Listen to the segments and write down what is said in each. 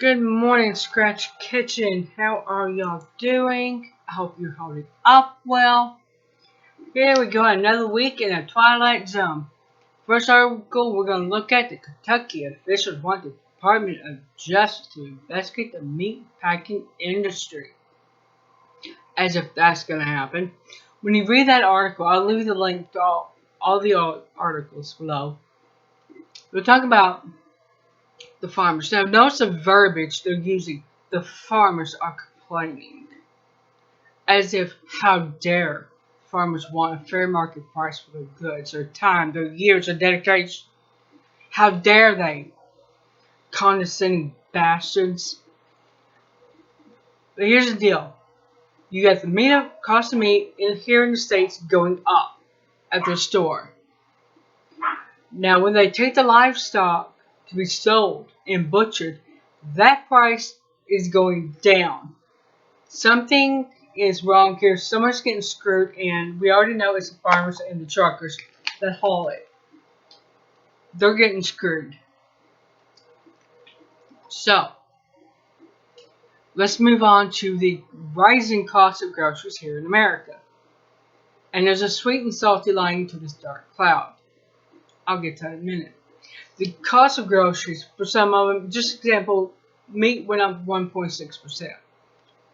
Good morning, Scratch Kitchen. How are y'all doing? I hope you're holding up well. Here we go, another week in a twilight zone. First article, we're going to look at the Kentucky officials want the Department of Justice to investigate the meat packing industry. As if that's going to happen. When you read that article, I'll leave the link to all the articles below. We'll talk about the farmers. Now, notice the verbiage they're using. The farmers are complaining. As if, how dare farmers want a fair market price for their goods, their time, their years of dedication. How dare they? Condescending bastards. But here's the deal. You got the cost of meat here in the States going up at the store. Now, when they take the livestock to be sold and butchered, that price is going down. Something is wrong here. Someone's getting screwed, and we already know it's the farmers and the truckers that haul it. They're getting screwed. So, let's move on to the rising cost of groceries here in America. And there's a sweet and salty lining to this dark cloud. I'll get to that in a minute. The cost of groceries, for some of them, just example, meat went up 1.6%.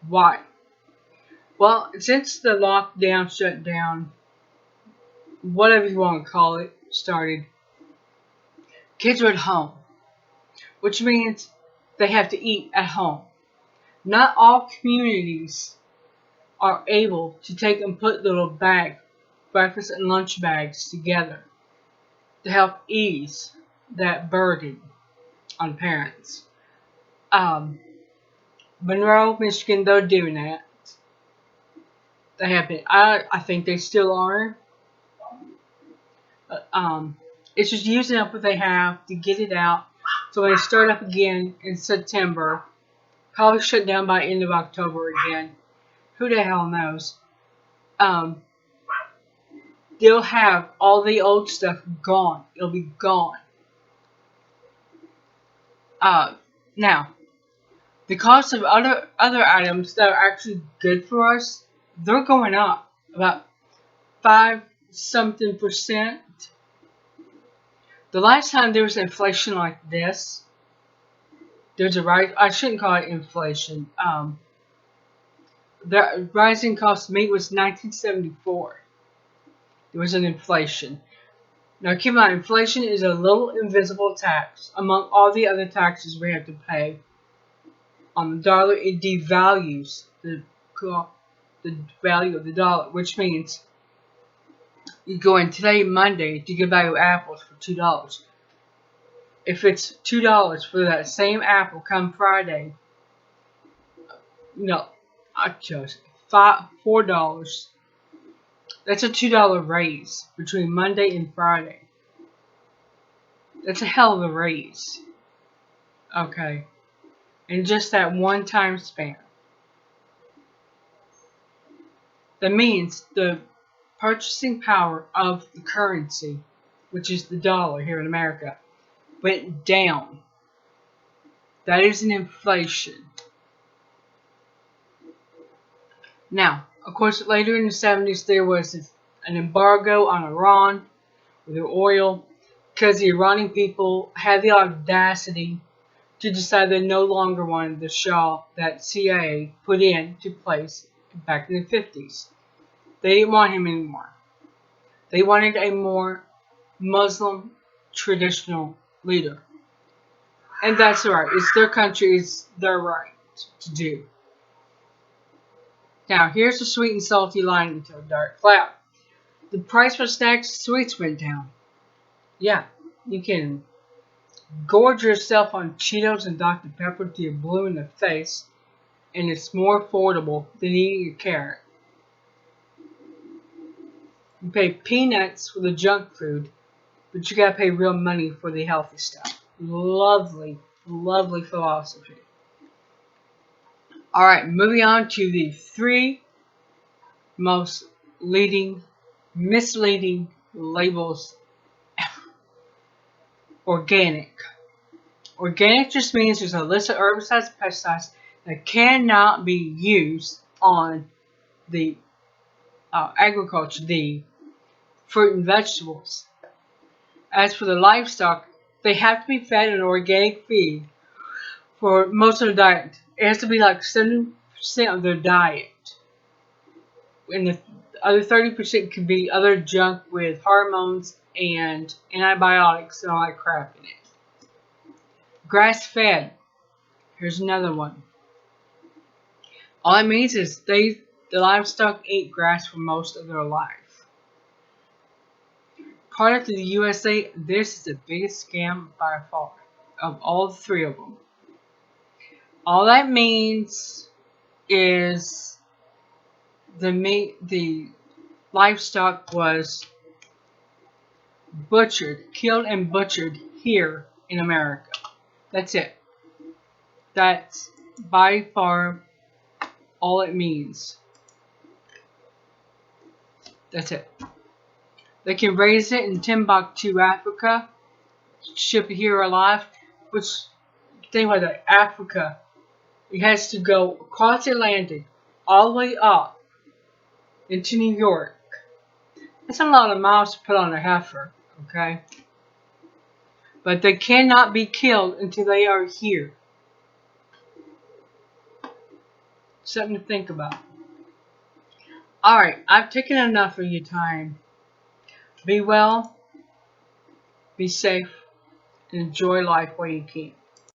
Why? Well, since the lockdown, shutdown, whatever you want to call it, started, kids are at home, which means they have to eat at home. Not all communities are able to take and put little breakfast and lunch bags together to help ease that burden on parents. Monroe, Michigan, they're doing that. They have been. I think they still are. It's just using up what they have to get it out. So when they start up again in September, probably shut down by end of October again. Who the hell knows? They'll have all the old stuff gone. It'll be gone. Now, the cost of other items that are actually good for us, they're going up about 5-something%. The last time there was inflation like this, there's a rise. I shouldn't call it inflation. The rising cost of meat was 1974. There was an inflation. Now keep in mind, inflation is a little invisible tax among all the other taxes we have to pay on the dollar. It devalues the value of the dollar, which means you go in today, Monday, to get value apples for $2. If it's $2 for that same apple come Friday, I chose $4. That's a $2 raise between Monday and Friday. That's a hell of a raise. Okay. In just that one time span. That means the purchasing power of the currency, which is the dollar here in America, went down. That is an inflation. Now, of course, later in the 70s, there was an embargo on Iran with their oil because the Iranian people had the audacity to decide they no longer wanted the Shah that CIA put into place back in the 50s. They didn't want him anymore. They wanted a more Muslim traditional leader. And that's alright. It's their country. It's their right to do. Now, here's the sweet and salty lining to a dark cloud. The price for snacks and sweets went down. Yeah, you can gorge yourself on Cheetos and Dr. Pepper till you're blue in the face, and it's more affordable than eating a carrot. You pay peanuts for the junk food, but you gotta pay real money for the healthy stuff. Lovely, lovely philosophy. Alright, moving on to the 3 most misleading labels ever. Organic. Organic just means there's a list of herbicides and pesticides that cannot be used on the agriculture, the fruit and vegetables. As for the livestock, they have to be fed an organic feed for most of their diet. It has to be like 70% of their diet. And the other 30% could be other junk with hormones and antibiotics and all that crap in it. Grass fed. Here's another one. All it means is the livestock ate grass for most of their life. Product of the USA, this is the biggest scam by far of all three of them. All that means is the livestock was killed and butchered here in America. That's it. That's by far all it means. That's it. They can raise it in Timbuktu, Africa, ship it here alive, which, think about that, Africa. It has to go across the Atlantic, all the way up into New York. That's a lot of miles to put on a heifer, okay? But they cannot be killed until they are here. Something to think about. Alright, I've taken enough of your time. Be well, be safe, and enjoy life while you can.